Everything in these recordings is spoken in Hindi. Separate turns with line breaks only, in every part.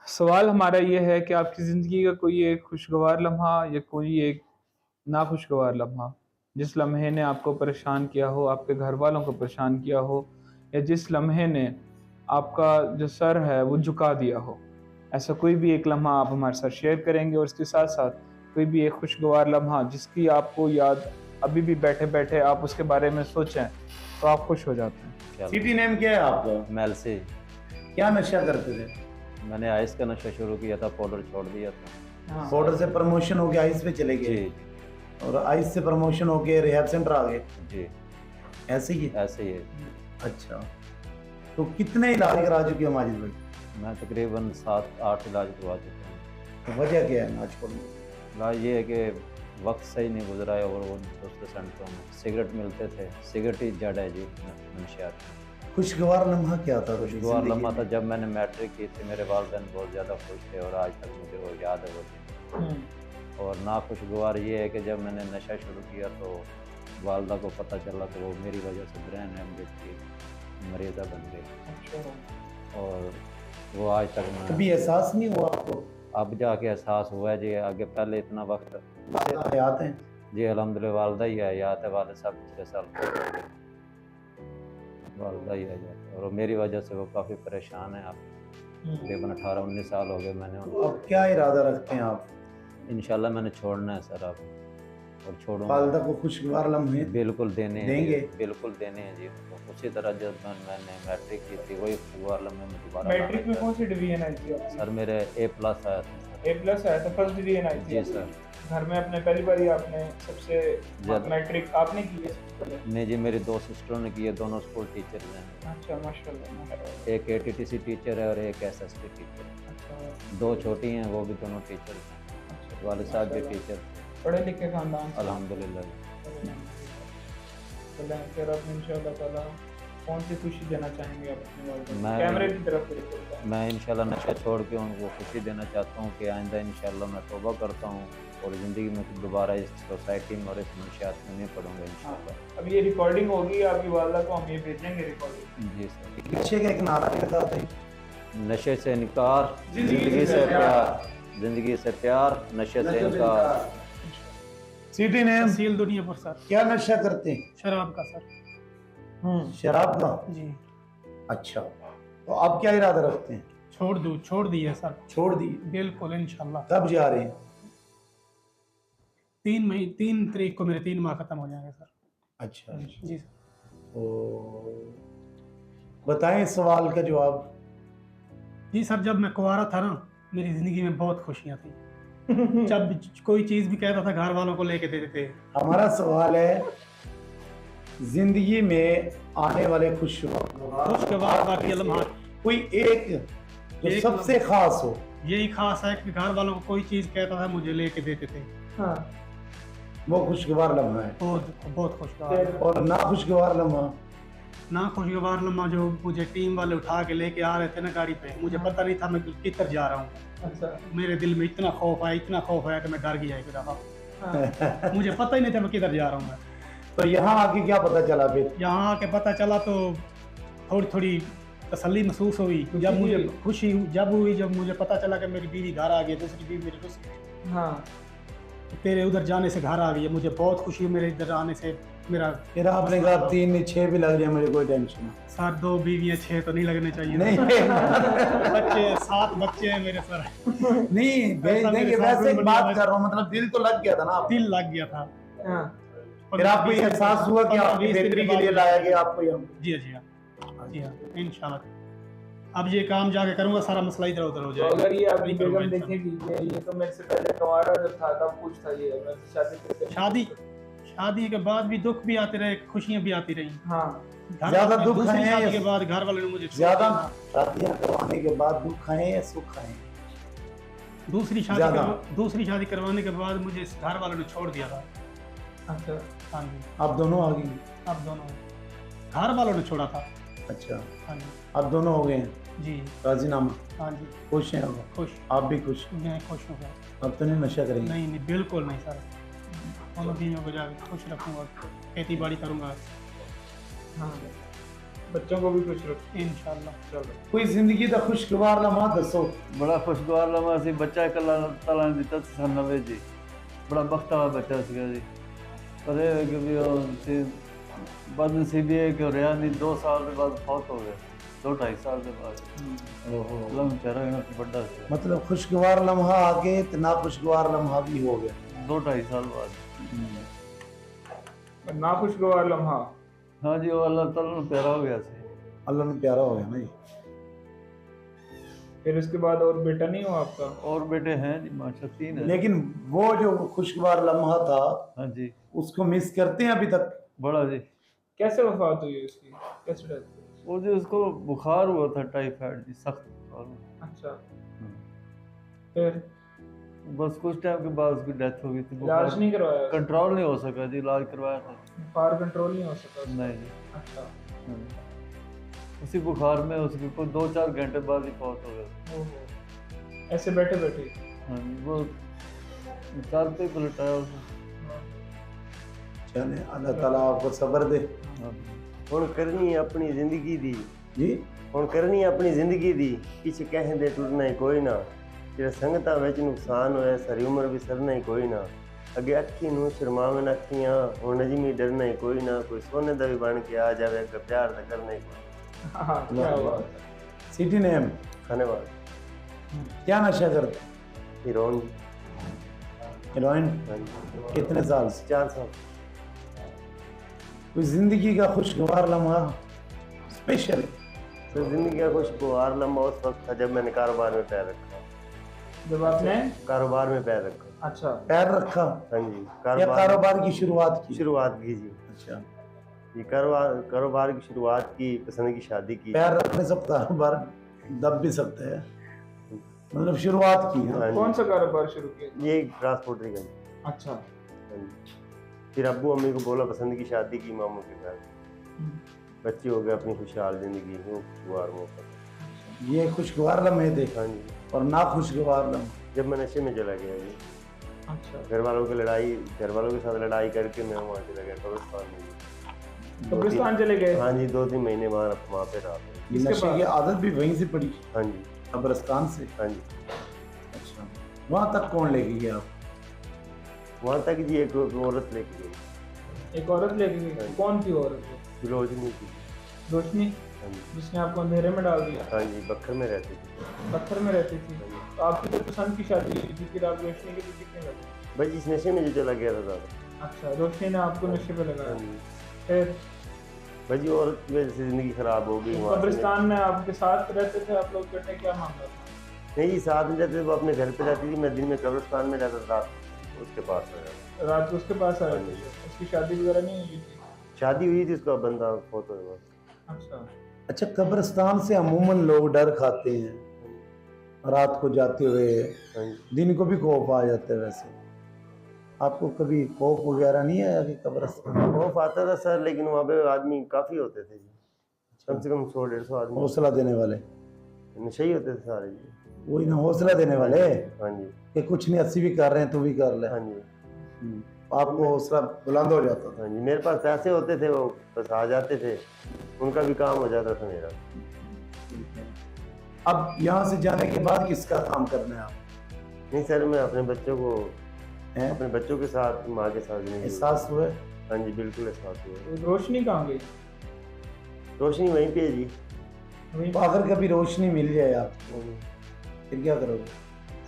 सवाल हमारा ये है कि आपकी ज़िंदगी का कोई एक खुशगवार लम्हा या कोई एक नाखुशगवार लम्हा, जिस लम्हे ने आपको परेशान किया हो, आपके घरवालों को परेशान किया हो या जिस लम्हे ने आपका जो सर है वो झुका दिया हो। ऐसा कोई भी एक लम्हा आप हमारे साथ शेयर करेंगे और इसके साथ-साथ कोई भी एक खुशगवार लम्हा जिसकी आपको याद अभी भी बैठे-बैठे आप उसके बारे में सोचें, तो आप खुश हो जाते हैं?
क्या
सिटी नेम क्या है आपका?
मैल से
क्या नशा करते थे?
मैंने आइस का नशा शुरू किया था, पाउडर छोड़ दिया था।
हाँ।
पाउडर से प्रमोशन होके आइस पे चले
जी
गए और आइस से प्रमोशन होके रिहैब सेंटर आ गए,
जी
ऐसे ही है?
ऐसे ही है।
अच्छा, तो कितने इलाज करा चुके हो माजिद भाई?
मैं तकरीबन 7-8 इलाज करवा चुका हूँ।
तो वजह क्या है नाच छोड़ने की?
इलाज ये है कि वक्त सही नहीं गुजरा है और वो दूसरे सेंटरों में सिगरेट मिलते थे। सिगरेट ही जड़ है जी मंशियात में।
खुशगवार लम्हा क्या था?
खुशगवार लम्हा था जब मैंने मैट्रिक की थी। मेरे वालिदैन बहुत ज़्यादा खुश थे और आज तक मुझे वो याद है वो दिन। और नाखुशगवार ये है कि जब मैंने नशा शुरू किया तो वालदा को पता चला तो वो मेरी वजह से ब्रेन हेमरेज की मरीज़ा बन गई और वो आज तक मैं
कभी एहसास नहीं हुआ आपको?
अब जाके एहसास हुआ है जी। आगे पहले इतना वक्त
हयात हैं?
जी अल्हम्दुलिल्लाह वालदा ही है याद है। वाले साहब पिछले साल फौत हो गए। वालदा ही है याद और मेरी वजह से वो काफ़ी परेशान है। आप तकरीबन 18-19 साल हो गए मैंने उनको।
अब क्या इरादा रखते हैं आप?
इंशाल्लाह मैंने छोड़ना है सर अब और छोड़ूंगा।
वालदा को खुशगवार लम्हे
बिल्कुल देने हैं
देंगे?
जी, बिल्कुल देने हैं जी उनको। उसी तरह जब मैंने मैट्रिक की थी वही खुशगवार लम्हे में दोबारा
मैट्रिक में कौन सी डिवीजन आई थी आपकी?
सर मेरे A+ आया था सर।
A+ आया था, फर्स्ट डिवीजन आई थी
जी
आपकी?
सर।
घर में अपने पहली बारी आपने सबसे
ज़्यादा-
मैट्रिक आपने की है सबसे पहले?
नहीं जी मेरी 2 सिस्टरों ने की है, दोनों स्कूल टीचर हैं।
अच्छा, माशाल्लाह माशाल्लाह।
एक ATTC टीचर है और एक SST टीचर है।
अच्छा
2 छोटी हैं वो भी दोनों टीचर हैं।
अच्छा,
वाले साहब भी
माशाल्लाह।
टीचर
पढ़े लिखे खानदान से?
अल्हम्दुलिल्लाह।
चलें, फिर आप इंशाअल्लाह ताला कौन सी खुशी देना चाहेंगे आप अपने वालिदैन को?
मैं-
कैमरे की तरफ देखो।
मैं इंशाल्लाह नशा छोड़ के उनको खुशी देना चाहता हूँ कि आइंदा इंशाल्लाह मैं तौबा करता हूँ और ज़िंदगी में दोबारा इस सोसाइटी में और इस मंशियात में नहीं पढ़ूँगा इंशाल्लाह।
अब ये रिकॉर्डिंग होगी आपकी वालदा को, हम ये भेजेंगे रिकॉर्डिंग।
जी सर।
पीछे का एक नारा लिखा था,
नशे से इनकार, ज़िंदगी से प्यार, ज़िंदगी से प्यार, नशे से इनकार।
सिटी नेम
तहसील दुनियापुर सर।
क्या नशा करते हैं?
शराब का सर।
शराब का?
जी
अच्छा, तो आप क्या इरादा रखते हैं?
छोड़ दिए सर।
छोड़ दी?
बिल्कुल इंशाल्लाह।
कब जा रहे हैं?
3 तारीख को मेरे 3 माह खत्म हो जाएंगे सर।
अच्छा,
जी सर।
तो बताएं सवाल का जवाब।
जी सर, जब मैं कुंवारा था ना मेरी ज़िंदगी में बहुत खुशियाँ थी। जब कोई चीज़ भी कहता था घर वालों को लेके देते थे।
हमारा सवाल है जिंदगी में आने वाले खुशगवार
बाकी लम्हात
कोई एक जो
एक
सबसे खास हो।
यही खास है कि घर वालों को कोई चीज़ कहता था मुझे लेके देते थे।
हाँ।
वो खुशगवार लम्हा है।
बहुत खुशगवार।
और ना खुशगवार लम्हा?
ना खुशगवार लम्हा जो मुझे टीम वाले उठा के लेके आ रहे थे ना गाड़ी पे, मुझे पता नहीं था मैं किधर जा रहा हूँ।
अच्छा।
मेरे दिल में इतना खौफ आया कि मैं डर गया एक दफा। मुझे पता ही नहीं था मैं किधर जा रहा हूँ। मैं
तो यहाँ आके क्या पता चला फिर?
यहाँ आके पता चला तो थोड़ी थोड़ी तसल्ली महसूस हुई। जब मुझे खुशी जब हुई जब मुझे पता चला कि मेरी बीवी घर आ गई, दूसरी बीवी मेरी दूसरी
हाँ।
तेरे उधर जाने से घर आ गई है। मुझे बहुत खुशी हुई मेरे इधर आने से। मेरा
फिर आपने कहा 3 नहीं 6 भी लग जाए मुझे कोई टेंशन नहीं।
सर 2 बीवियाँ 6 तो नहीं लगने चाहिए।
नहीं
बच्चे 7 बच्चे हैं मेरे सर।
नहीं भेज देंगे, वैसे एक बात कर रहा हूँ, मतलब दिल तो लग गया था ना आपको?
दिल लग गया था।
हाँ।
फिर आपको ये एहसास हुआ कि आपकी बेहतरी के लिए लाया गया आपको यहाँ?
जी हाँ जी हाँ इंशाल्लाह। अब ये काम जाके करूँगा सारा मसला इधर उधर हो
तो
जाएगा।
अगर ये आपकी
नहीं करूँगा
बेगम
इंशाल्लाह।
देखेगी ये तो मेरे से पहले कुंवारा जब था तब कुछ था, ये मैं तो
शादी के बाद भी दुख भी आते रहे, खुशियाँ भी आती रही।
हाँ।
ज्यादा दुख
दूसरी
है
शादी
या-
के बाद घर वालों ने मुझे
ज्यादा शादियाँ करवाने के बाद दुख खाए या सुख खाए?
दूसरी
ज्यादा।
शादी करवाने के बाद मुझे इस घर वालों ने छोड़ दिया था।
अच्छा।
हाँ जी।
आप दोनों आ गई?
अब दोनों घर वालों ने छोड़ा था।
अच्छा,
हाँ जी।
आप दोनों हो गए हैं
जी
राजीनामा?
हाँ जी।
खुश हैं आप?
खुश।
आप भी खुश?
मैं खुश हूँ।
अब तो नहीं नशा करेंगे?
नहीं बिल्कुल नहीं सर। दोनों बीवियों को जाकर खुश रखूँगा, खेती बाड़ी करूँगा।
हाँ। बच्चों को भी खुश रखें
इंशाल्लाह।
चलो।
कोई जिंदगी का खुशगवार लम्हा दसो।
बड़ा खुशगवार लम्हा सी बच्चा कल तला ने दिता सन नवे जी बड़ा बख्त वाला बच्चा सीगा जी पर ये है कि भी सी बदनसीबी है कि रहा नहीं 2 साल के बाद फौत हो गया 2-2.5 साल के बाद लम चेहरा इतना बड़ा सी
मतलब खुशगवार लम्हा आगे तो ना खुशगवार लम्हा भी हो गया।
2-2.5 साल बाद
ना खुशगवार लम्हा।
हाँ जी वो अल्लाह ताला ने प्यारा हो गया सी
अल्लाह ने प्यारा हो गया ना जी।
फिर उसके बाद और बेटा नहीं हुआ आपका?
और बेटे हैं जी माशा 3 है
लेकिन वो जो खुशगवार लम्हा था
हाँ जी
उसको मिस करते हैं अभी तक।
बड़ा जी
कैसे वफात हुई उसकी? कैसे डेथ हुई?
वो जो उसको बुखार हुआ था टाइफाइड जी सख्त बुखार।
अच्छा। फिर
बस कुछ टाइम के बाद उसकी डेथ हो गई थी
इलाज नहीं करवाया?
कंट्रोल नहीं हो सका जी इलाज करवाया था
बुखार कंट्रोल नहीं हो सका उसका?
नहीं जी
अच्छा।
उसी बुखार में उसके कोई 2-4 घंटे बाद ही फौत हो गया
ओहो। ऐसे बैठे बैठे?
हाँ जी वो चार पे पलटाया उसे
चले अल्लाह ताला आपको सब्र दे।
हाँ।
ਹੁਣ ਕਰਨੀ ਹੈ ਆਪਣੀ ਜ਼ਿੰਦਗੀ ਦੀ
जी
ਹੁਣ ਕਰਨੀ ਹੈ ਆਪਣੀ ਜ਼ਿੰਦਗੀ ਦੀ ਪਿੱਛੇ ਕਹਿਣ ਦੇ ਟੁੱਟਣਾ ਹੀ ਕੋਈ ਨਾ ਜਿਹੜਾ ਸੰਗਤਾਂ ਵਿੱਚ ਨੁਕਸਾਨ ਹੋਇਆ ਸਾਰੀ ਉਮਰ ਵੀ ਸਰਨਾ ਹੀ ਕੋਈ ਨਾ ਅੱਗੇ ਅੱਖੀ ਨੂੰ ਸ਼ਰਮਾਵਣ ਅੱਖੀਆਂ ਹੁਣ ਨਜਮੀ ਡਰਨਾ ਹੀ ਕੋਈ ਨਾ ਕੋਈ ਸੋਨੇ ਦਾ ਵੀ ਬਣ ਕੇ ਆ ਜਾਵੇ ਅੱਗੇ ਪਿਆਰ ਦਾ ਕਰਨਾ ਹੀ ਕੋਈ
हाँ, क्या हुआ?
सिटी नेम
ਖਾਣੇ ਵਾਲਾ
क्या नशा करते?
Heroin
heroine.
ਹਾਂਜੀ
कितने साल से?
4 साल
कोई जिंदगी का खुशगवार लम्हा स्पेशल?
तो जिंदगी का खुशगवार लम्हा उस वक्त था जब मैंने कारोबार में पैर रखा
जब आपने
कारोबार में पैर रखा
अच्छा
पैर रखा
हाँ जी
या कारोबार की शुरुआत की?
शुरुआत की जी
अच्छा।
ये कारोबार की शुरुआत की पसंद की शादी की
पैर रखने से कारोबार दब भी सकते हैं मतलब शुरुआत की। हाँ।
हाँ जी।
कौन सा कारोबार शुरू किया?
ये ट्रांसपोर्टरी का
अच्छा।
हाँ जी। फिर अब्बू अम्मी को बोला पसंद की शादी की मामू के साथ बच्चे हो गए अपनी खुशहाल जिंदगी हूँ खुशगवार मौका
ये खुशगवार लम्हे थे
हाँ जी
और ना खुशगवार लम्हे।
जब मैं नशे में चला गया जी
अच्छा।
घर वालों के साथ लड़ाई करके मैं वहाँ चला गया कब्रिस्तान में जी।
कब्रिस्तान चले गए?
हाँ जी 2-3 महीने वहाँ पे रहा
ये
इसके
नशे
बाद?
की आदत भी वहीं से पड़ी
हाँ जी
कब्रिस्तान से?
हाँ जी
अच्छा। वहाँ तक कौन लेके गया आप?
वहाँ तक जी एक औरत लेके गई
एक औरत लेके गई?
हाँ जी।
कौन थी औरत वो?
रोशनी की
रोशनी?
हाँ जी
जिसने आपको अंधेरे में डाल दिया?
हाँ जी बखर में रहती थी
पत्थर में रहती थी?
हाँ जी
तो आपकी तो पसंद की शादी हुई थी, फिर आप रोशनी के पीछे क्यों लगे?
बस इस नशे में जो चला गया था ज़्यादा
अच्छा, रोशनी ने आपको नशे पे
हाँ
लगाया।
जी
फिर
बस ये औरत की वजह से ज़िंदगी ख़राब हो गई वहाँ से
कब्रिस्तान में आपके साथ रहते थे आप लोग इकट्ठे, क्या मामला था?
नहीं जी साथ में रहते थे वो अपने घर पे रहती थी मैं दिन में कब्रिस्तान में रहता था रात उसके पास आ जाता
रात को उसके पास आ
हाँ
रहे
जी।
थे? उसकी शादी वगैरह नहीं हुई थी?
शादी हुई थी उसका बंदा फोटो है बस
अच्छा।
अच्छा कब्रिस्तान से अमूमन लोग डर खाते हैं रात को जाते हुए,
हाँ जी
दिन को भी खौफ आ जाते हैं। वैसे आपको कभी खौफ वगैरह नहीं आया कि कब्रिस्तान?
खौफ आता था सर लेकिन वहाँ पे आदमी काफ़ी होते थे जी कम से कम 100-150 आदमी
हौसला देने वाले?
नशे ही होते थे सारे जी
वही ना हौसला देने वाले
हाँ जी
कि कुछ नहीं 80 भी कर रहे हैं तू भी कर ले।
हाँ जी
आपको हौसला बुलंद हो जाता था।
हाँ जी मेरे पास पैसे होते थे वो बस आ जाते थे उनका भी काम हो जाता था मेरा
अब यहाँ से जाने के बाद किसका काम करना है आप?
नहीं सर मैं अपने बच्चों को
हैं?
अपने बच्चों के साथ माँ के साथ नहीं
एहसास हुए?
हाँ जी बिल्कुल एहसास हुआ
रोशनी कहाँ गई?
रोशनी वहीं पे है जी
वहीं
तो अगर कभी रोशनी मिल जाए आपको फिर क्या करोगे?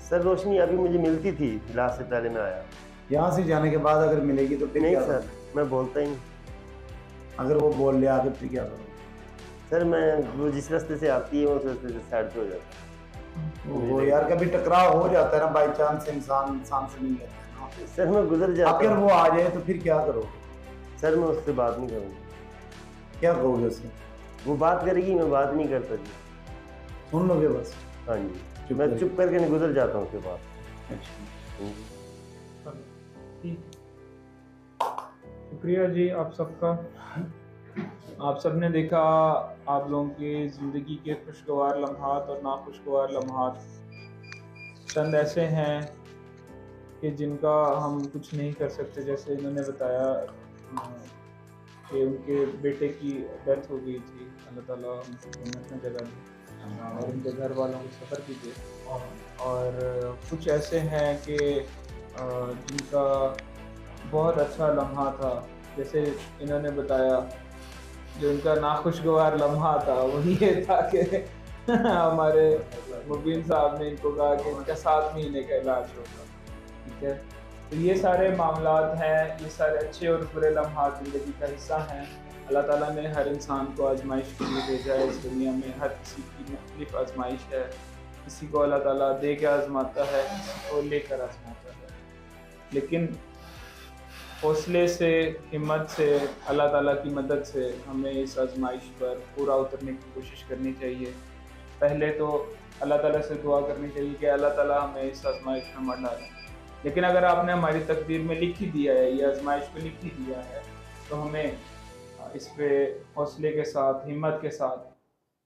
सर रोशनी अभी मुझे मिलती थी इलाज से पहले मैं आया
यहाँ से जाने के बाद अगर मिलेगी तो फिर
नहीं
क्या
सर
करोगे?
मैं बोलता ही नहीं
अगर वो बोल लिया आगे फिर क्या करोगे?
सर मैं वो जिस रास्ते से आती है उस रास्ते से साइड पे हो जाता
वो यार कभी टकराव हो जाता है ना बाई चांस इंसान से मिल जाता है ना।
है सर मैं गुजर जाता
अगर
हूँ
वो आ जाए तो फिर क्या करोगे?
सर मैं उससे बात नहीं करूँगा
क्या कहोगे उसे?
वो बात करेगी मैं बात नहीं करता जी
सुन लोगे बस?
हाँ जी
चुप
मैं
करके।
चुप करके नहीं गुजर जाता हूँ उसके पास
अच्छा।
हाँ जी।
ठीक। शुक्रिया जी आप सबका। आप सबने देखा आप लोगों की ज़िंदगी के खुशगवार लम्हात और नाखुशगवार लम्हात चंद ऐसे हैं कि जिनका हम कुछ नहीं कर सकते। जैसे इन्होंने बताया कि उनके बेटे की डेथ हो गई थी। अल्लाह ताला उनको जन्नत में जगह दे और उनके घर वालों को सब्र कीजिए। और कुछ ऐसे हैं कि जिनका बहुत अच्छा लम्हा था, जैसे इन्होंने बताया, जो इनका नाखुशगवार लम्हा था वो ये था कि हमारे मुबीन साहब ने इनको कहा कि इनका 7 महीने का इलाज होगा। ठीक है, तो ये सारे मामलात हैं, ये सारे अच्छे और बुरे लम्हात ज़िंदगी का हिस्सा हैं। अल्लाह ताला ने हर इंसान को आजमाइश के लिए भेजा है इस दुनिया में। हर किसी की मुख्तलिफ आजमाइश है, किसी को अल्लाह ताला दे के आजमाता है, किसी को लेकर आजमाता है। लेकिन हौसले से, हिम्मत से, अल्लाह ताला की मदद से हमें इस आजमाइश पर पूरा उतरने की कोशिश करनी चाहिए। पहले तो अल्लाह ताला से दुआ करनी चाहिए कि अल्लाह ताला हमें इस आजमाइश में मत डालें। लेकिन अगर आपने हमारी तकदीर में लिख ही दिया है, ये आजमाइश को लिख ही दिया है, तो हमें इस पे हौसले के साथ, हिम्मत के साथ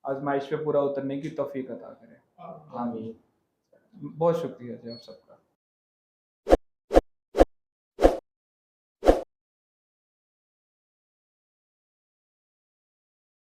आजमाइश पे पूरा उतरने की तौफीक अता करें। आमीन। बहुत शुक्रिया जी आप सबका।